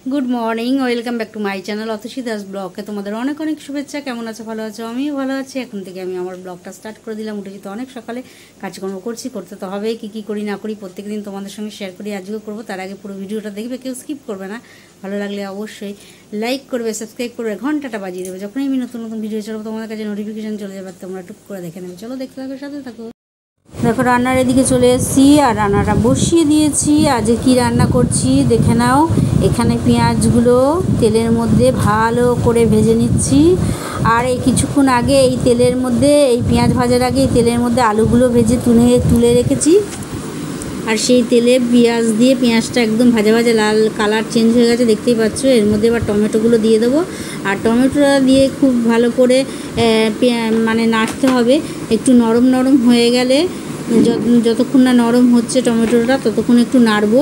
Good morning, welcome back to my channel Atasi Das ব্লগে তোমাদের অনেক অনেক শুভেচ্ছা। কেমন আছো? ভালো আছো? আমিও ভালো আছি। এখন থেকে আমি আমার ব্লগটা স্টার্ট করে দিলাম। উঠেছি তো অনেক সকালে, কাজকর্ম করতে তো হবেই। কী করি না করি প্রত্যেকদিন তোমাদের সঙ্গে শেয়ার করি, আজকেও করবো। তার আগে পুরো ভিডিওটা দেখবে, কেউ স্কিপ করবে না। ভালো লাগলে অবশ্যই লাইক করবে, সাবস্ক্রাইব করবে, ঘন্টাটা বাজিয়ে দেবে। যখনই আমি নতুন নতুন ভিডিও ছাড়বো তোমাদের কাছে নোটিফিকেশন চলে যাবে, তোমরা টুক করে দেখে নেবে। চলো দেখতে থাকো, সাথে থাকো। দেখো রান্নার এদিকে চলে এসেছি আর রান্নাটা বসিয়ে দিয়েছি। আজকে কি রান্না করছি দেখে নাও। এখানে পেঁয়াজগুলো তেলের মধ্যে ভালো করে ভেজে নিচ্ছি। আর এই কিছুক্ষণ আগে এই তেলের মধ্যে, এই পেঁয়াজ ভাজার আগে এই তেলের মধ্যে আলুগুলো ভেজে তুলে রেখেছি। আর সেই তেলে পেঁয়াজ দিয়ে, পেঁয়াজটা একদম ভাজা ভাজা লাল কালার চেঞ্জ হয়ে গেছে, দেখতেই পাচ্ছ। এর মধ্যে এবার টমেটোগুলো দিয়ে দেবো। আর টমেটোটা দিয়ে খুব ভালো করে মানে নাড়তে হবে। একটু নরম নরম হয়ে গেলে, যতক্ষণ না নরম হচ্ছে টমেটোটা, ততক্ষণ একটু নাড়বো।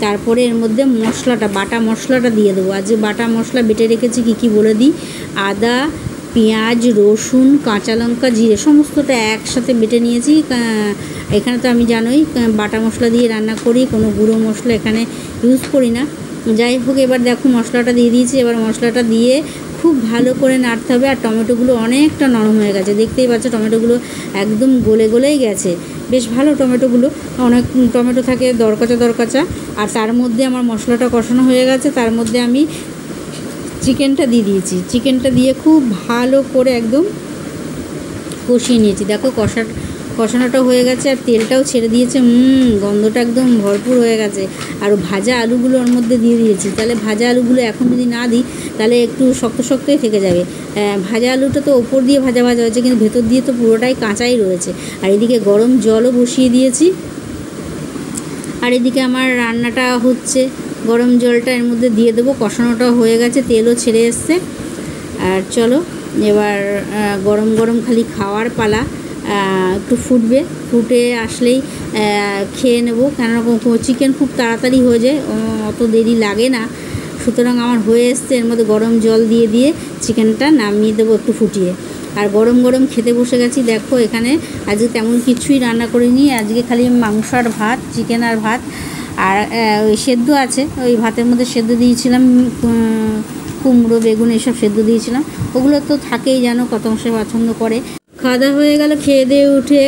তারপরে এর মধ্যে মশলাটা, বাটা মশলাটা দিয়ে দেবো। আজ বাটা মশলা বেটে রেখেছি, কী বলে দিই। আদা, পেঁয়াজ, রসুন, কাঁচা লঙ্কা, জিরে সমস্তটা একসাথে বেটে নিয়েছি। এখানে তো আমি জানোই বাটা মশলা দিয়ে রান্না করি, কোনো গুঁড়ো মশলা এখানে ইউজ করি না। যাই হোক, এবার দেখো মশলাটা দিয়ে দিয়েছি। এবার মশলাটা দিয়ে খুব ভালো করে নাড়তে হবে। আর টমেটোগুলো অনেকটা নরম হয়ে গেছে, দেখতেই পাচ্ছ। টমেটোগুলো একদম গলেই গেছে, বেশ ভালো টমেটোগুলো। অনেক টমেটো থাকে দরকাচা। আর তার মধ্যে আমার মশলাটা কষানো হয়ে গেছে। তার মধ্যে আমি চিকেনটা দিয়ে দিয়েছি। চিকেনটা দিয়ে খুব ভালো করে একদম কষিয়ে নিয়েছি। দেখো কষানোটা হয়ে গেছে আর তেলটাও ছেড়ে দিয়েছে। গন্ধটা একদম ভরপুর হয়ে গেছে। আর ভাজা আলুগুলো ওর মধ্যে দিয়ে দিয়েছি। তাহলে ভাজা আলুগুলো এখন যদি না দিই তাহলে একটু শক্তই থেকে যাবে। ভাজা আলুটা তো ওপর দিয়ে ভাজা হয়েছে, কিন্তু ভেতর দিয়ে তো পুরোটাই কাঁচাই রয়েছে। আর এদিকে গরম জলও বসিয়ে দিয়েছি। আর এদিকে আমার রান্নাটা হচ্ছে, গরম জলটা এর মধ্যে দিয়ে দেবো। কষানোটা হয়ে গেছে, তেলও ছেড়ে এসছে। আর চলো এবার গরম খালি খাওয়ার পালা। একটু ফুটে আসলেই খেয়ে নেবো। কেননা চিকেন খুব তাড়াতাড়ি হয়ে যায়, অত দেরি লাগে না। সুতরাং আমার হয়ে এসছে। এর মধ্যে গরম জল দিয়ে চিকেনটা নামিয়ে দেবো একটু ফুটিয়ে। আর গরম খেতে বসে গেছি। দেখো এখানে আজকে তেমন কিছুই রান্না করিনি। আজকে খালি মাংস আর ভাত, চিকেন আর ভাত। আর ওই সেদ্ধ আছে, ওই ভাতের মধ্যে সেদ্ধ দিয়েছিলাম। কুমড়ো, বেগুন এসব সেদ্ধ দিয়েছিলাম। ওগুলো তো থাকেই, জানো কত অংশে পছন্দ করে। খাওয়া দাওয়া হয়ে গেল। খেয়ে দিয়ে উঠে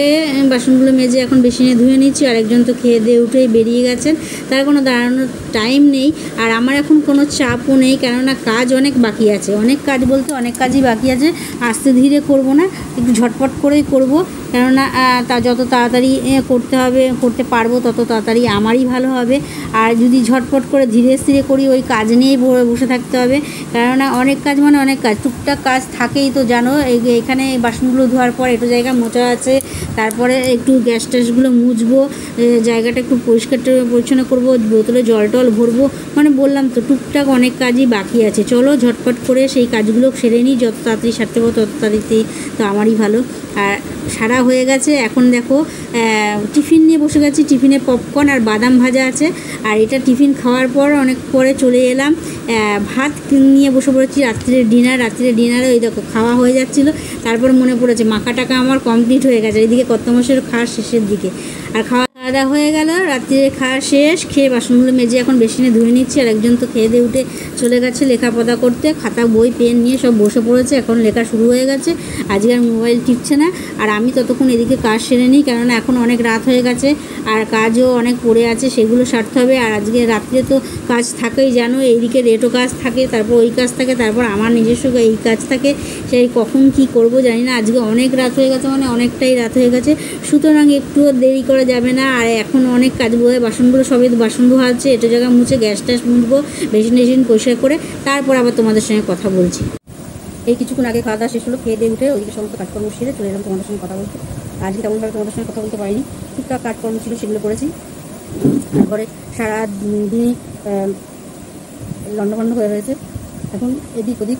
বাসনগুলো মেজে এখন বেসিনে ধুয়ে নিচ্ছি। আর একজন তো খেয়ে দিয়ে উঠেই বেরিয়ে গেছেন, তার কোনো দাঁড়ানোর টাইম নেই। আর আমার এখন কোনো চাপও নেই, কেননা কাজ অনেক বাকি আছে। অনেক কাজ বলতে অনেক কাজই বাকি আছে। আস্তে ধীরে করব না, একটু ঝটপট করেই করব। কেননা যত তাড়াতাড়ি করতে পারবো তত তাড়াতাড়ি আমারই ভালো হবে। আর যদি ঝটপট করে ধীরে স্থিরে করি, ওই কাজ নিয়েই বসে থাকতে হবে। কেননা অনেক কাজ মানে অনেক কাজ, টুকটাক কাজ থাকেই তো, জানো। এখানে বাসনগুলো ধোয়ার পর একটু জায়গা মোছা আছে, তারপরে একটু গ্যাস ট্যাসগুলো মুছবো, জায়গাটা একটু পরিচ্ছন্ন করবো, বোতলে জল টল ভরবো। মানে বললাম তো, টুকটাক অনেক কাজই বাকি আছে। চলো ঝটপট করে সেই কাজগুলো সেরে নিই। যত তাড়াতাড়ি সারতে পারবো তত তাড়াতাড়ি তো আমারই ভালো। আর সারা হয়ে গেছে। এখন দেখো টিফিন নিয়ে বসে গেছি। টিফিনে পপকর্ন আর বাদাম ভাজা আছে। আর এটা টিফিন খাওয়ার পর অনেক পরে চলে এলাম, ভাত নিয়ে বসে পড়েছি। রাত্রের ডিনারে ওই দেখো খাওয়া হয়ে যাচ্ছিলো। তারপর মনে পড়েছে মাখা টাকা আমার কমপ্লিট হয়ে গেছে। এইদিকে কত মাসের খাওয়ার শেষের দিকে। আর খাওয়া দাওয়া হয়ে গেল, রাত্রিরে খাওয়া শেষ। খেয়ে বাসনগুলো মেজে এখন বেসিনে ধুয়ে নিচ্ছি। আর একজন তো খেয়ে দিয়ে উঠে চলে গেছে লেখাপড়া করতে। খাতা বই পেন নিয়ে সব বসে পড়েছে, এখন লেখা শুরু হয়ে গেছে। আজকে আর মোবাইল টিপছে না। আর আমি ততক্ষণ এদিকে কাজ সেরে নিই, কেননা এখন অনেক রাত হয়ে গেছে আর কাজও অনেক পড়ে আছে, সেগুলো সারতে হবে। আর আজকে রাত্রে তো কাজ থাকেই, জানো। এইদিকে রেটো কাজ থাকে, তারপর ওই কাজ থাকে, তারপর আমার নিজস্ব এই কাজ থাকে। সেই কখন কি করব জানি না। আজকে অনেক রাত হয়ে গেছে, মানে অনেকটাই রাত হয়ে গেছে। সুতরাং একটুও দেরি করা যাবে না। আর এখন অনেক কাজ বয়ে বাসনগুলো সবই বাসন ধোয়া আছে, এটা জায়গা মুছে গ্যাস ট্যাস মুছবো, বেসিন পরিষ্কার করে তারপর আবার তোমাদের সঙ্গে কথা বলছি। এই কিছুক্ষণ আগে খাওয়া দাওয়া শেষ হলো। খেয়ে দিয়ে উঠে ওইদিকে সমস্ত কাজকর্ম সেরে চলে এলাম তোমাদের সঙ্গে কথা বলতে। আজকে তেমনভাবে তোমাদের সঙ্গে কথা বলতে পারিনি, টুকটাক কাজকর্ম ছিল সেগুলো করেছি। ঘরে সারা দিনই লন্ডভন্ড হয়ে রয়েছে এখন এদিক ওদিক।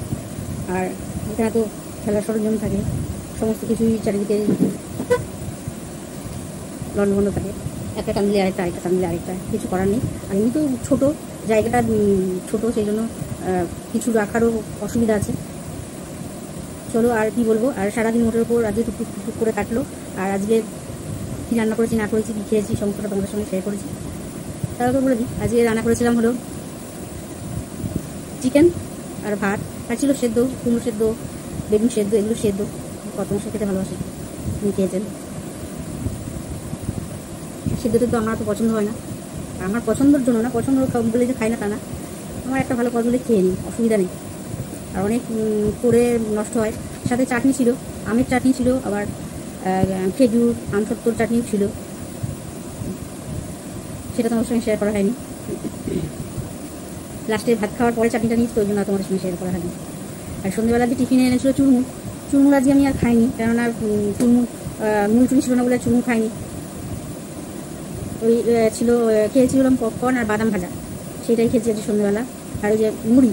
আর এখানে তো খেলার সরঞ্জাম থাকে, সমস্ত কিছুই চারিদিকে লন্ডভন্ড থাকে। একটা টান দিলে আরেকটা, আরেকটা টান দিলে আরেকটা, কিছু করার নেই। আর এমনি তো ছোটো জায়গাটা, ছোটো, সেই জন্য কিছু রাখারও অসুবিধা আছে। চলো আর কি বলবো। আর সারাদিন মোটের ওপর আজকে টুকটুক করে কাটলো। আর আজকে কী রান্না করেছি না করেছি, কী খেয়েছি, সমস্তটা তোমাদের সঙ্গে শেয়ার করেছি। তারপর বলে দিই, আজকে রান্না করেছিলাম হলো চিকেন আর ভাত, আর ছিল সেদ্ধ, কুমড়ো সেদ্ধ, বেগুন সেদ্ধ, এগুলো সেদ্ধ। কত মশলা খেতে ভালোবাসে, তুমি খেয়েছেন। সেদ্ধ টেদ্ধ আমার তো পছন্দ হয় না, আমার পছন্দের জন্য না, পছন্দ বলে যে খাই না তা না, আমার একটা ভালো পছন্দ খেয়ে নিই, অসুবিধা নেই। আর অনেক করে নষ্ট হয়। সাথে চাটনি ছিল, আমের চাটনি ছিল, আবার খেজুর আমসত্ত্বর চাটনিও ছিল, সেটা তোমার সঙ্গে শেয়ার করা হয়নি। লাস্টে ভাত খাওয়ার পরে চাটনিটা নিয়েছি, তো ওই জন্য তোমাদের সঙ্গে শেয়ার করা হয়নি। আর সন্ধ্যেবেলা যে টিফিনে এনেছিল চুরমুর, চুরমুর আজকে আমি আর খাইনি, কেননা চুরমুর নুন চুনি ছিল না বলে চুরমুর খাইনি। ওই ছিল, খেয়েছিলাম পপকর্ন আর বাদাম ভাজা, সেটাই খেয়েছি আজকে সন্ধ্যেবেলা। আর ওই যে মুড়ি,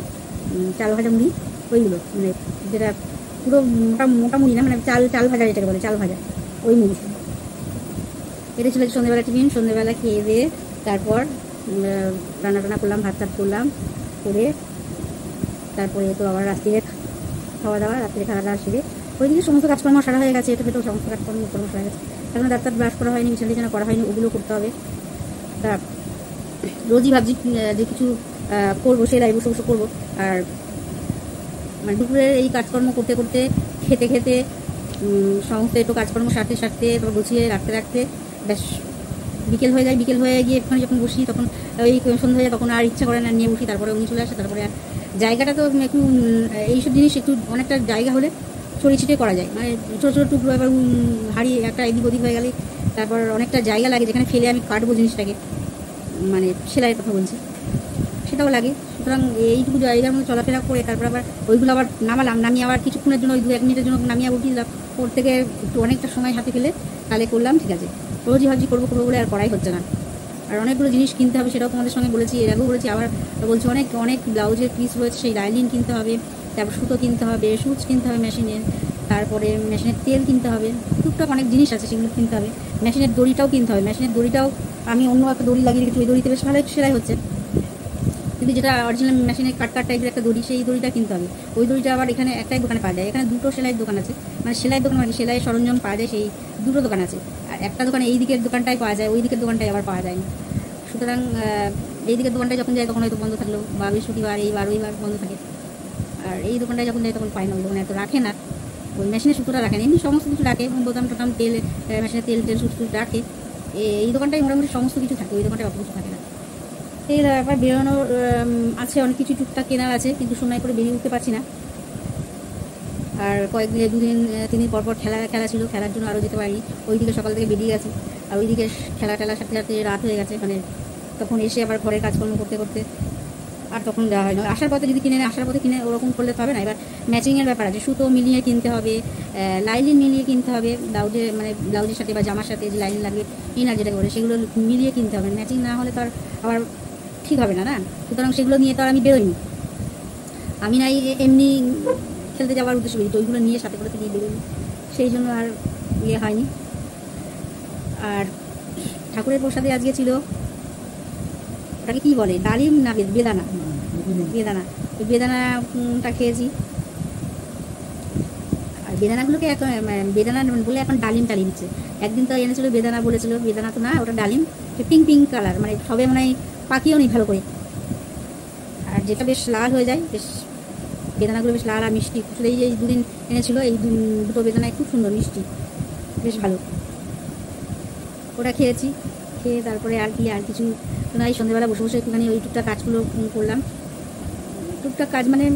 চাল ভাজা মুড়ি, ওইগুলো মানে যেটা পুরো মোটা মোটা মুড়ি না, মানে চাল ভাজা যেটাকে বলে, চাল ভাজা, ওই মুড়ি। এটা ছিল সন্ধ্যেবেলা টিফিন। সন্ধ্যেবেলা খেয়ে দিয়ে তারপর রান্না টান্না করলাম, ভাত টাত করলাম, করে তারপরে তো আবার রাত্রিরে খাওয়া দাওয়া, রাত্রে খাওয়া দাওয়া সেরে ওইদিকে সমস্ত কাজকর্ম সারা হয়ে গেছে, এটা ভেতর সমস্ত কাজকর্ম সারা গেছে। এখন ডাক্তার ব্রাশ করা হয়নি, বিছানা করা হয়নি, ওগুলো করতে হবে। তা রোজই ভাবছি যে কিছু করবো, সেলাই বসে বসে করবো। আর মানে দুপুরের এই কাজকর্ম করতে করতে, খেতে খেতে, সমস্ত একটু কাজকর্ম সারতে সারতে, তারপর গুছিয়ে রাখতে রাখতে বেশ বিকেল হয়ে যায়। বিকেল হয়ে গিয়ে একটুখানি যখন বসি, তখন ওই সন্ধ্যা হয়ে যায়, তখন আর ইচ্ছা করে না, নিয়ে বসি। তারপরে উনি চলে আসে। তারপরে জায়গাটা তো একটু এইসব জিনিস একটু অনেকটা জায়গা হলে ছড়িয়ে ছিটিয়ে করা যায়, মানে ছোটো ছোটো টুকরো, এবার হাড়ি একটা এদিক ওদিক হয়ে গেলে তারপর অনেকটা জায়গা লাগে যেখানে ফেলে আমি কাটবো জিনিসটাকে, মানে সেলাইয়ের কথা বলছি, সেটাও লাগে। সুতরাং এইটুকু জায়গার মধ্যে চলাফেরা করে তারপর আবার ওইগুলো আবার নামালাম, নামিয়ে আবার কিছুক্ষণের জন্য ওই 2-1 মিনিটের জন্য নামিয়ে উঠিয়ে দিলাম। ওর থেকে একটু অনেকটা সময় হাতে ফেলে তাহলে করলাম, ঠিক আছে। রোজই ভাবছি করবো করবো বলে আর করাই হচ্ছে না। আর অনেকগুলো জিনিস কিনতে হবে, সেটাও তোমাদের সঙ্গে বলেছি, এর আগেও বলেছি, আবার বলছি, অনেক অনেক ব্লাউজের পিস রয়েছে, সেই লাইনিং কিনতে হবে, তারপর সুতো কিনতে হবে, সুচ কিনতে হবে মেশিনের, তারপরে মেশিনের তেল কিনতে হবে, টুকটাক অনেক জিনিস আছে, সেগুলো কিনতে হবে। মেশিনের দড়িটাও কিনতে হবে, মেশিনের দড়িটাও আমি অন্য একটা দড়ি লাগিয়ে রেখেছি, ওই দড়িতে বেশ ভালো সেলাই হচ্ছে, কিন্তু যেটা অরিজিনাল মেশিনের কাট টাইপের একটা দড়ি, সেই দড়িটা কিনতে হবে। ওই দড়িটা আবার এখানে একটাই দোকানে পাওয়া যায়, এখানে দুটো সেলাইয়ের দোকান আছে, মানে সেলাইয়ের দোকান, মানে সেলাইয়ের সরঞ্জাম পাওয়া যায়, সেই দুটো দোকান আছে। আর একটা দোকানে এই দিকের দোকানটাই পাওয়া যায়, ওই দিকের দোকানটাই আবার পাওয়া যায় না। সুতরাং এই দিকের দোকানটায় যখন যায় তখন হয়তো বন্ধ থাকলো, বা বৃহস্পতিবার এইবার ওইবার বন্ধ থাকে। আর এই দোকানটায় যখন যায় তখন পাই না, ওই দোকানে এত রাখে না, ওই মেশিনের সুতোটা রাখে না, এমনি সমস্ত কিছু রাখে, বোতাম টোতাম, তেল, মেশিনের তেল টেল সুতো রাখে। এই দোকানটায় মোটামুটি সমস্ত কিছু থাকে, ওই দোকানটায় অত কিছু থাকে না। এই ব্যাপার বেরোনোর আছে, অনেক কিছু টুকটাক কেনার আছে, কিন্তু সময় করে বেরিয়ে উঠতে পারছি না। আর কয়েকদিন 2-3 দিন পরপর খেলা ছিল, খেলার জন্য আরও যেতে পারিনি। ওইদিকে সকাল থেকে বেরিয়ে গেছে, আর ওইদিকে খেলার সাথে সাথে রাত হয়ে গেছে, মানে তখন এসে আবার ঘরের কাজকর্ম করতে করতে আর তখন দেওয়া হয় না। আসার পথে যদি কিনে আসার পথে কিনে ওরকম করলে হবে না। এবার ম্যাচিংয়ের ব্যাপার আছে, সুতো মিলিয়ে কিনতে হবে, লাইলিন মিলিয়ে কিনতে হবে, মানে ব্লাউজের সাথে বা জামার সাথে যে লাইলিন লাগবে, ইনার যেটা করে, সেগুলো মিলিয়ে কিনতে হবে। ম্যাচিং না হলে তো আর আবার ঠিক হবে না, না। সুতরাং সেগুলো নিয়ে তো আর আমি বেরোইনি, আমি নাই এমনি খেলতে যাওয়ার উদ্দেশ্য করি, তো ওইগুলো নিয়ে সাথে করে নিয়ে বেরোইনি, সেই জন্য আর ইয়ে হয়নি। আর ঠাকুরের প্রসাদে আজকে ছিল, ওটাকে কী বলে, ডালিম না বেদানা, ওই বেদানাটা খেয়েছি। আর বেদানাগুলোকে এখন বেদানা বলে এখন ডালিম দিচ্ছে। একদিন তো এনেছিল বেদানা, বলেছিল বেদানা তো না, ওটা ডালিম, পিঙ্ক কালার, মানে সবে মানে পাকিও নেই ভালো করে, আর যেটা বেশ লাল হয়ে যায়, বেশ বেদানাগুলো বেশ লাল আর মিষ্টি। এই যে 2 দিন এনেছিল, এই দুটো বেদানায় খুব সুন্দর মিষ্টি, বেশ ভালো, ওটা খেয়েছি। খেয়ে তারপরে আর কিছু না, এই সন্ধ্যেবেলা বসে বসে একটুখানি ওই টুকটাক কাজগুলো করলাম। টুকটাক কাজ মানে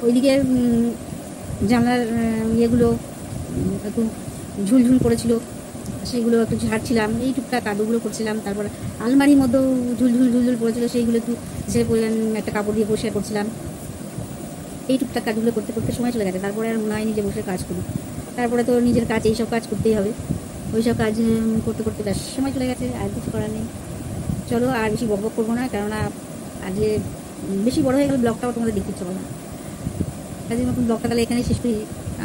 ওইদিকে জানলার ইয়েগুলো একটু ঝুলঝুল করেছিল, সেইগুলো একটু ঝাড়ছিলাম, এই টুকটাক কাজগুলো করছিলাম। তারপর আলমারির মধ্যেও ঝুলঝুল পড়েছিল, সেইগুলো একটু ঝেড়ে পড়লাম, একটা কাপড় দিয়ে পরিষ্কার করছিলাম। এই টুকটাক কাজগুলো করতে করতে সময় চলে গেছে। তারপরে আর মনে হয় নিজে বসে কাজ করি, তারপরে তো নিজের কাজ, এইসব কাজ করতেই হবে, ওইসব কাজ করতে করতে ব্যাস সময় চলে গেছে, আর কিছু করার নেই। চলো আর বেশি বক করবো না, কেননা আজকে বেশি বড় হয়ে গেলে ব্লগটাও তোমাদের দেখতে ইচ্ছে না। কাজের মতন ব্লগটা তাহলে এখানেই শেষ করি,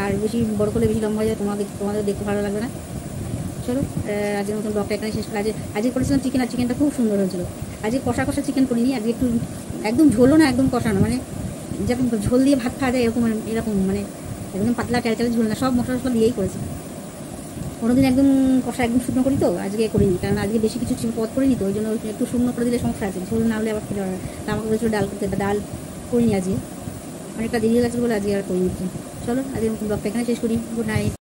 আর বেশি বড় করলে বেশি লম্বা হয়ে যায়, তোমাদের দেখতে ভালো লাগবে না। চলো আজকের মতন ব্লগটা এখানে শেষ করি। আজকে করেছিলাম চিকেন, আর চিকেনটা খুব সুন্দর হয়েছিল। আজকে কষা চিকেন করিনি, আজকে একটু একদম ঝোলও না, একদম কষানো, মানে যেরকম ঝোল দিয়ে ভাত খাওয়া যায় এরকম মানে একদম পাতলা ট্যালট্যাল ঝোল না, সব মশলা দিয়েই করেছি। কোনোদিন একদম কষা একদম শুকনো করি, তো আজকে করিনি, কারণ আজকে বেশি কিছু পদ করিনি, তো ওই জন্য একটু শুকনো করে দিলে সমস্যা আছে, ঝোল না হলে আবার খেতে পারবে না। তা আমাকে বলেছিল ডাল করতে, ডাল করিনি আজকে, অনেকটা দেরি হয়ে গেছে বলে আজকে আর করিনি। চলো আজকের ব্লগটা এখানে শেষ করি। Good night.